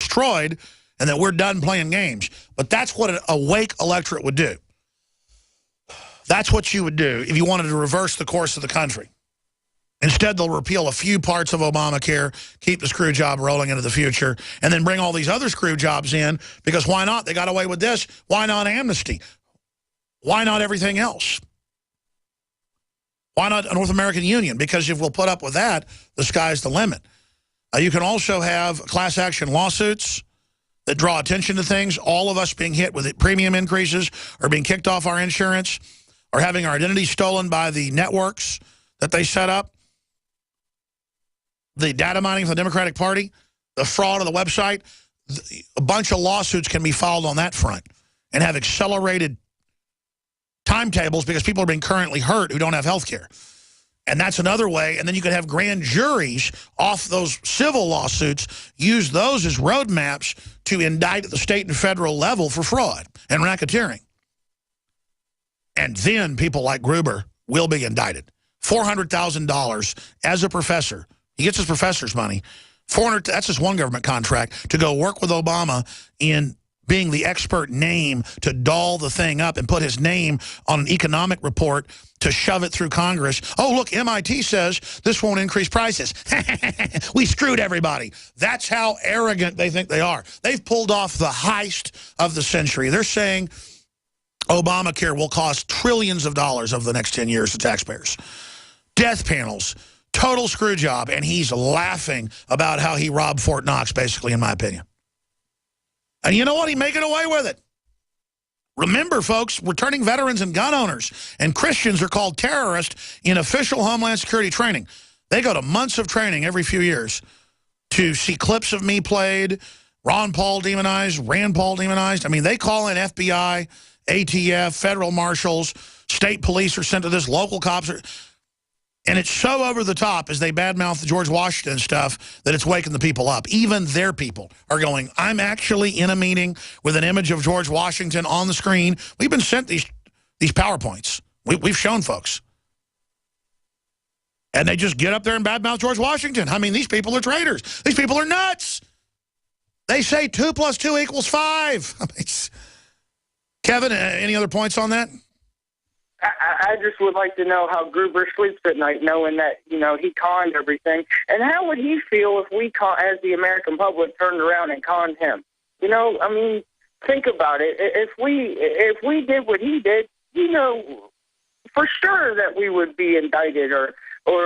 destroyed and that we're done playing games. But that's what an awake electorate would do. That's what you would do if you wanted to reverse the course of the country. Instead, they'll repeal a few parts of Obamacare, keep the screw job rolling into the future, and then bring all these other screw jobs in, because why not? They got away with this. Why not amnesty? Why not everything else? Why not a North American Union? Because if we'll put up with that, the sky's the limit. You can also have class action lawsuits that draw attention to things. All of us being hit with premium increases or being kicked off our insurance or having our identity stolen by the networks that they set up. The data mining for the Democratic Party, the fraud of the website, a bunch of lawsuits can be filed on that front and have accelerated timetables because people are being currently hurt who don't have health care. And that's another way. And then you could have grand juries off those civil lawsuits, use those as roadmaps to indict at the state and federal level for fraud and racketeering. And then people like Gruber will be indicted. $400,000 as a professor. He gets his professor's money. That's just one government contract to go work with Obama in being the expert name to doll the thing up and put his name on an economic report to shove it through Congress. Oh, look, MIT says this won't increase prices. We screwed everybody. That's how arrogant they think they are. They've pulled off the heist of the century. They're saying Obamacare will cost trillions of dollars over the next 10 years to taxpayers. Death panels, total screw job, and he's laughing about how he robbed Fort Knox, basically, in my opinion. And you know what? He's making away with it. Remember, folks, returning veterans and gun owners and Christians are called terrorists in official Homeland Security training. They go to months of training every few years to see clips of me played, Ron Paul demonized, Rand Paul demonized. I mean, they call in FBI, ATF, federal marshals, state police are sent to this, local cops are... And it's so over the top as they badmouth the George Washington stuff that it's waking the people up. Even their people are going, I'm actually in a meeting with an image of George Washington on the screen. We've been sent these PowerPoints. We've shown folks. And they just get up there and badmouth George Washington. I mean, these people are traitors. These people are nuts. They say 2 + 2 = 5. I mean, Kevin, any other points on that? I just would like to know how Gruber sleeps at night, knowing that, you know, he conned everything. And how would he feel if we, as the American public, turned around and conned him? You know, I mean, think about it. If we did what he did, you know, for sure that we would be indicted or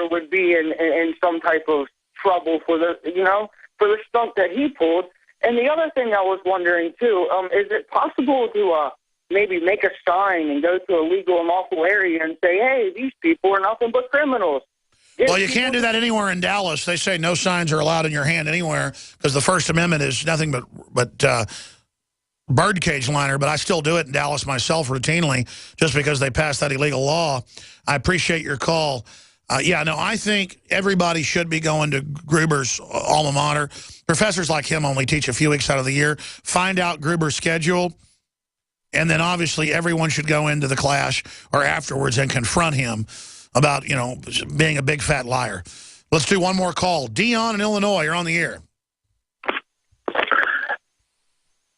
would be in some type of trouble for the, you know, for the stunt that he pulled. And the other thing I was wondering, too, is it possible to maybe make a sign and go to a legal and lawful area and say, hey, these people are nothing but criminals? Well, you can't do that anywhere in Dallas. They say no signs are allowed in your hand anywhere because the First Amendment is nothing but birdcage liner, but I still do it in Dallas myself routinely just because they passed that illegal law. I appreciate your call. Yeah, no, I think everybody should be going to Gruber's alma mater. Professors like him only teach a few weeks out of the year. Find out Gruber's schedule. And then obviously everyone should go into the class or afterwards and confront him about, you know, being a big fat liar. Let's do one more call. Dion in Illinois, you're on the air.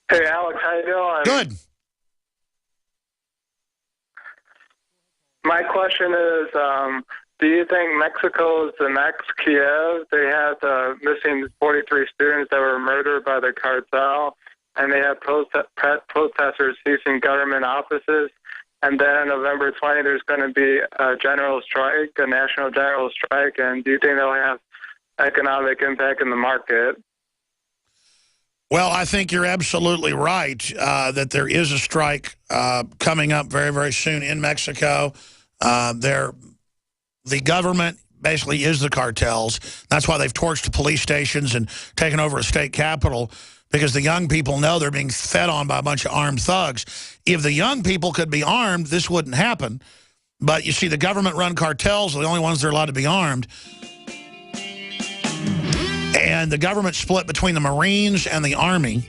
Hey, Alex, how you doing? Good. My question is, do you think Mexico's the next Kiev? They had missing 43 students that were murdered by the cartel. And they have protesters seizing government offices. And then on November 20, there's going to be a general strike, a national general strike. And do you think they'll have economic impact in the market? Well, I think you're absolutely right that there is a strike coming up very, very soon in Mexico. The government basically is the cartels. That's why they've torched the police stations and taken over a state capital, because the young people know they're being fed on by a bunch of armed thugs. If the young people could be armed, this wouldn't happen. But you see, the government-run cartels are the only ones that are allowed to be armed. And the government split between the Marines and the Army.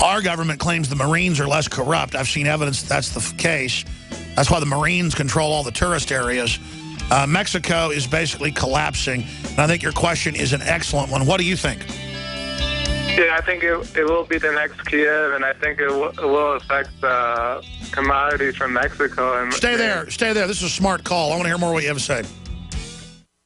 Our government claims the Marines are less corrupt. I've seen evidence that's the case. That's why the Marines control all the tourist areas. Mexico is basically collapsing. And I think your question is an excellent one. What do you think? Yeah, I think it will be the next Kiev, and I think it will affect commodities from Mexico. And Stay there. Stay there. This is a smart call. I want to hear more what you have to say.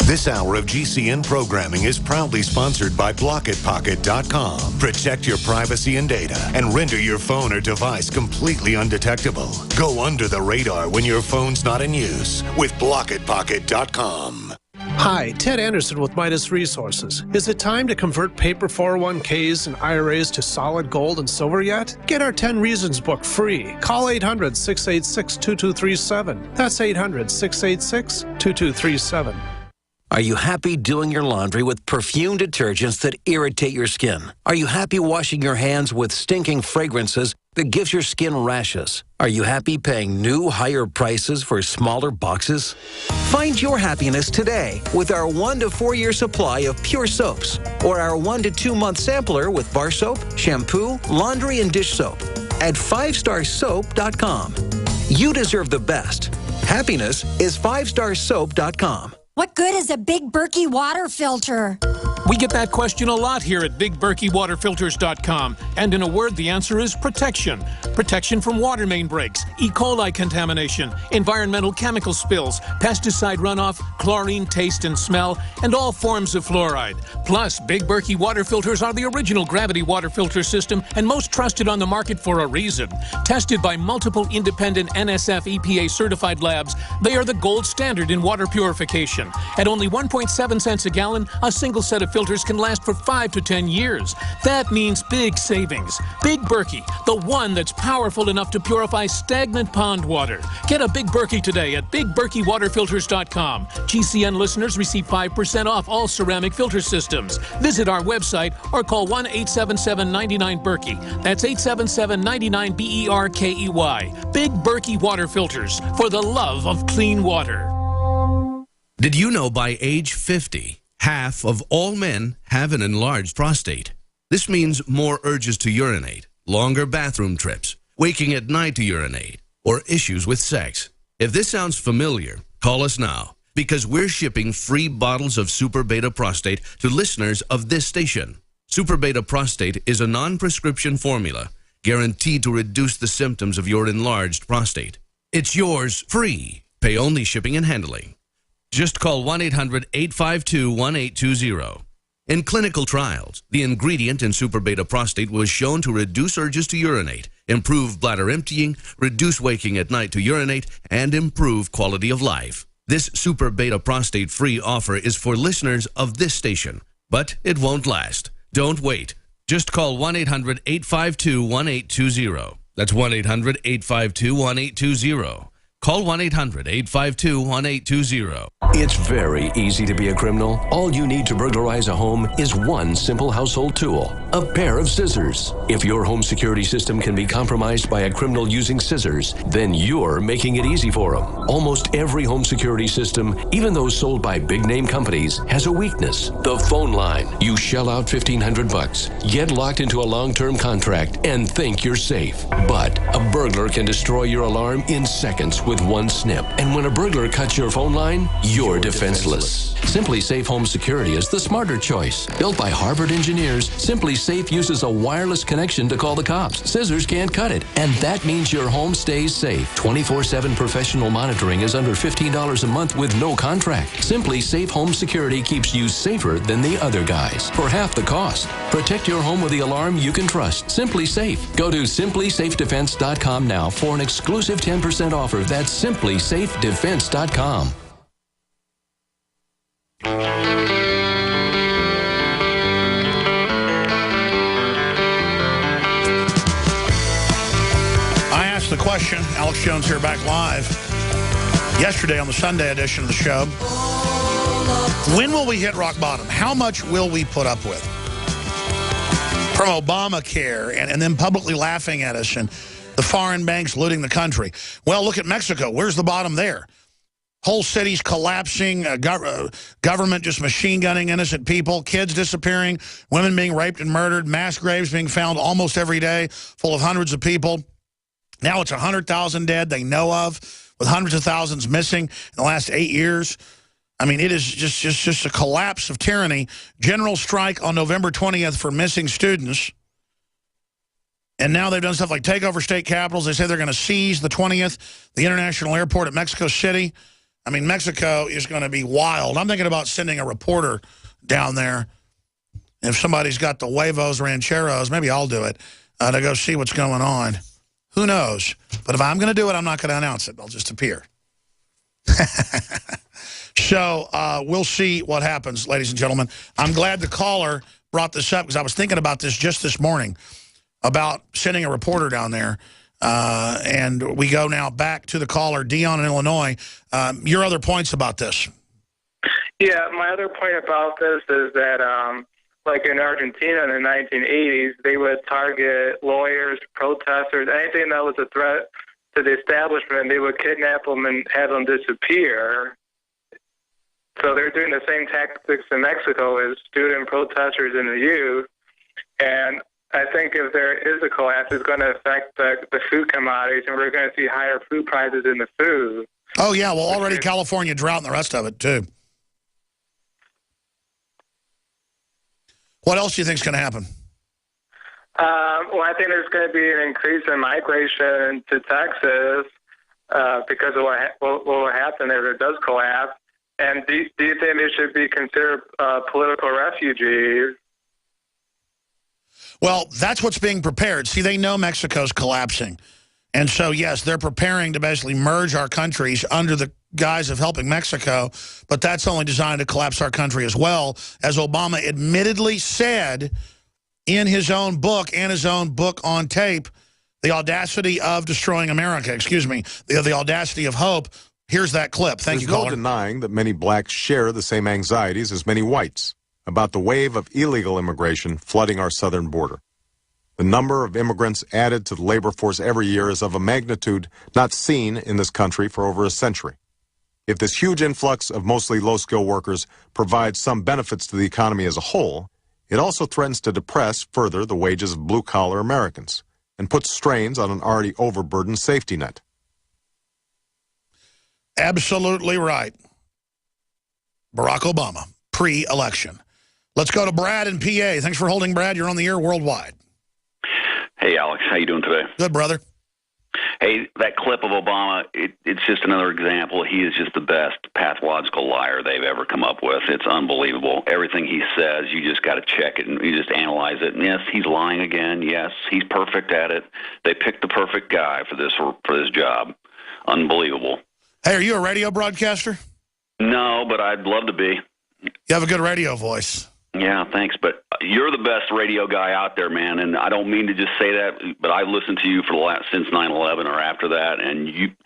This hour of GCN programming is proudly sponsored by BlockItPocket.com. Protect your privacy and data and render your phone or device completely undetectable. Go under the radar when your phone's not in use with BlockItPocket.com. Hi, Ted Anderson with Midas Resources. Is it time to convert paper 401ks and IRAs to solid gold and silver yet? Get our 10 Reasons book free. Call 800-686-2237. That's 800-686-2237. Are you happy doing your laundry with perfume detergents that irritate your skin? Are you happy washing your hands with stinking fragrances that gives your skin rashes? Are you happy paying new, higher prices for smaller boxes? Find your happiness today with our 1 to 4 year supply of pure soaps or our 1 to 2 month sampler with bar soap, shampoo, laundry, and dish soap at 5starsoap.com. You deserve the best. Happiness is 5starsoap.com. What good is a Big Berkey water filter? We get that question a lot here at BigBerkeyWaterFilters.com. And in a word, the answer is protection. Protection from water main breaks, E. coli contamination, environmental chemical spills, pesticide runoff, chlorine taste and smell, and all forms of fluoride. Plus, Big Berkey water filters are the original gravity water filter system and most trusted on the market for a reason. Tested by multiple independent NSF EPA certified labs, they are the gold standard in water purification. At only 1.7 cents a gallon, a single set of filters can last for 5 to 10 years. That means big savings. Big Berkey, the one that's powerful enough to purify stagnant pond water. Get a Big Berkey today at BigBerkeyWaterFilters.com. GCN listeners receive 5% off all ceramic filter systems. Visit our website or call 1-877-99-BERKEY. That's 877-99-BERKEY. Big Berkey Water Filters, for the love of clean water. Did you know by age 50, half of all men have an enlarged prostate? This means more urges to urinate, longer bathroom trips, waking at night to urinate, or issues with sex. If this sounds familiar, call us now, because we're shipping free bottles of Super Beta Prostate to listeners of this station. Super Beta Prostate is a non-prescription formula guaranteed to reduce the symptoms of your enlarged prostate. It's yours free. Pay only shipping and handling. Just call 1-800-852-1820. In clinical trials, the ingredient in Super Beta Prostate was shown to reduce urges to urinate, improve bladder emptying, reduce waking at night to urinate, and improve quality of life. This Super Beta Prostate free offer is for listeners of this station, but it won't last. Don't wait. Just call 1-800-852-1820. That's 1-800-852-1820. Call 1-800-852-1820. It's very easy to be a criminal. All you need to burglarize a home is one simple household tool, a pair of scissors. If your home security system can be compromised by a criminal using scissors, then you're making it easy for them. Almost every home security system, even those sold by big-name companies, has a weakness: the phone line. You shell out $1,500, get locked into a long-term contract, and think you're safe. But a burglar can destroy your alarm in seconds with one snip. And when a burglar cuts your phone line, you're defenseless. Simply Safe Home Security is the smarter choice. Built by Harvard engineers, Simply Safe uses a wireless connection to call the cops. Scissors can't cut it. And that means your home stays safe. 24/7 professional monitoring is under $15 a month with no contract. Simply Safe Home Security keeps you safer than the other guys for half the cost. Protect your home with the alarm you can trust. Simply Safe. Go to simplysafedefense.com now for an exclusive 10% offer. That's simplysafedefense.com. I asked the question, Alex Jones here back live, yesterday on the Sunday edition of the show. When will we hit rock bottom? How much will we put up with? From Obamacare and them publicly laughing at us and the foreign banks looting the country. Well, look at Mexico. Where's the bottom there? Whole cities collapsing, government just machine gunning innocent people, kids disappearing, women being raped and murdered, mass graves being found almost every day, full of hundreds of people. Now it's 100,000 dead they know of, with hundreds of thousands missing in the last 8 years. I mean, it is just a collapse of tyranny. General strike on November 20th for missing students. And now they've done stuff like take over state capitals. They say they're going to seize the 20th, the international airport at Mexico City. I mean, Mexico is going to be wild. I'm thinking about sending a reporter down there. If somebody's got the huevos rancheros, maybe I'll do it, to go see what's going on. Who knows? But if I'm going to do it, I'm not going to announce it. I'll just appear. So we'll see what happens, ladies and gentlemen. I'm glad the caller brought this up because I was thinking about this just this morning about sending a reporter down there. And we go now back to the caller, Dion in Illinois. Your other points about this? Yeah, my other point about this is that, like in Argentina in the 1980s, they would target lawyers, protesters, anything that was a threat to the establishment. They would kidnap them and have them disappear. So they're doing the same tactics in Mexico as student protesters and the youth. And I think if there is a collapse, it's going to affect the food commodities, and we're going to see higher food prices in the food. Oh, yeah. Well, already California drought and the rest of it, too. What else do you think is going to happen? Well, I think there's going to be an increase in migration to Texas because of what will happen if it does collapse. And do you think they should be considered political refugees? Well, that's what's being prepared. See, they know Mexico's collapsing. And so, yes, they're preparing to basically merge our countries under the guise of helping Mexico, but that's only designed to collapse our country as well, as Obama admittedly said in his own book and his own book on tape, The Audacity of Destroying America, excuse me, the Audacity of Hope. Here's that clip. Thank you, caller. There's no denying that many blacks share the same anxieties as many whites about the wave of illegal immigration flooding our southern border. The number of immigrants added to the labor force every year is of a magnitude not seen in this country for over a century. If this huge influx of mostly low-skilled workers provides some benefits to the economy as a whole, it also threatens to depress further the wages of blue-collar Americans and puts strains on an already overburdened safety net. Absolutely right. Barack Obama, pre-election. Let's go to Brad in PA. Thanks for holding, Brad. You're on the air worldwide. Hey, Alex. How you doing today? Good, brother. Hey, that clip of Obama, it's just another example. He is just the best pathological liar they've ever come up with. It's unbelievable. Everything he says, you just got to check it and you just analyze it. And yes, he's lying again. Yes, he's perfect at it. They picked the perfect guy for this job. Unbelievable. Hey, are you a radio broadcaster? No, but I'd love to be. You have a good radio voice. Yeah, thanks. But you're the best radio guy out there, man. And I don't mean to just say that, but I've listened to you for since 9/11 or after that, and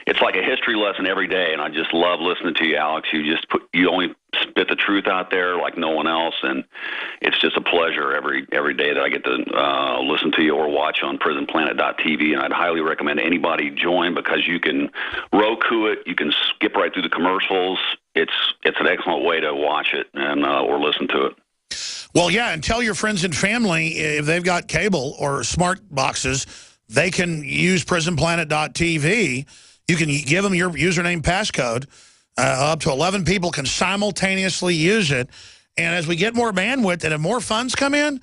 it's like a history lesson every day. And I just love listening to you, Alex. You only spit the truth out there like no one else, and it's just a pleasure every day that I get to listen to you or watch on PrisonPlanet.tv. And I'd highly recommend anybody join because you can Roku it, you can skip right through the commercials. It's an excellent way to watch it and or listen to it. Well, yeah, and tell your friends and family if they've got cable or smart boxes, they can use PrisonPlanet.tv. You can give them your username passcode. Up to 11 people can simultaneously use it. And as we get more bandwidth and if more funds come in,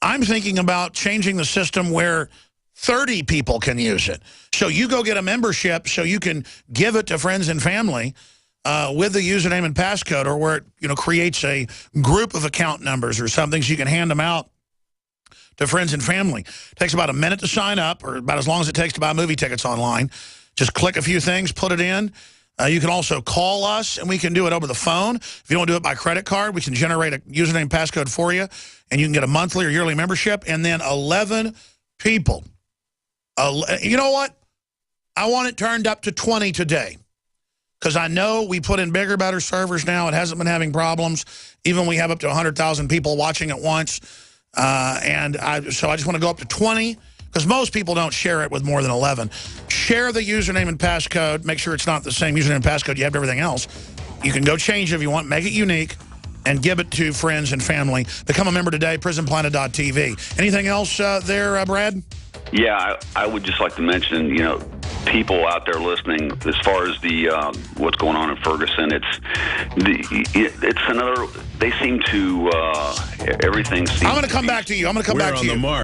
I'm thinking about changing the system where 30 people can use it. So you go get a membership so you can give it to friends and family with the username and passcode, or where it creates a group of account numbers or something so you can hand them out to friends and family. It takes about a minute to sign up, or about as long as it takes to buy movie tickets online. Just click a few things, put it in. You can also call us, and we can do it over the phone. If you don't do it by credit card, we can generate a username passcode for you, and you can get a monthly or yearly membership. And then 11 people. You know what? I want it turned up to 20 today. Because I know we put in bigger, better servers now. It hasn't been having problems. Even we have up to 100,000 people watching at once. So I just want to go up to 20, because most people don't share it with more than 11. Share the username and passcode. Make sure it's not the same username and passcode you have to everything else. You can go change it if you want. Make it unique and give it to friends and family. Become a member today, PrisonPlanet.tv. Anything else there, Brad? Yeah, I would just like to mention, people out there listening, as far as the what's going on in Ferguson, it's another. They seem to everything seems. I'm going to come back to you. I'm going to come back to you.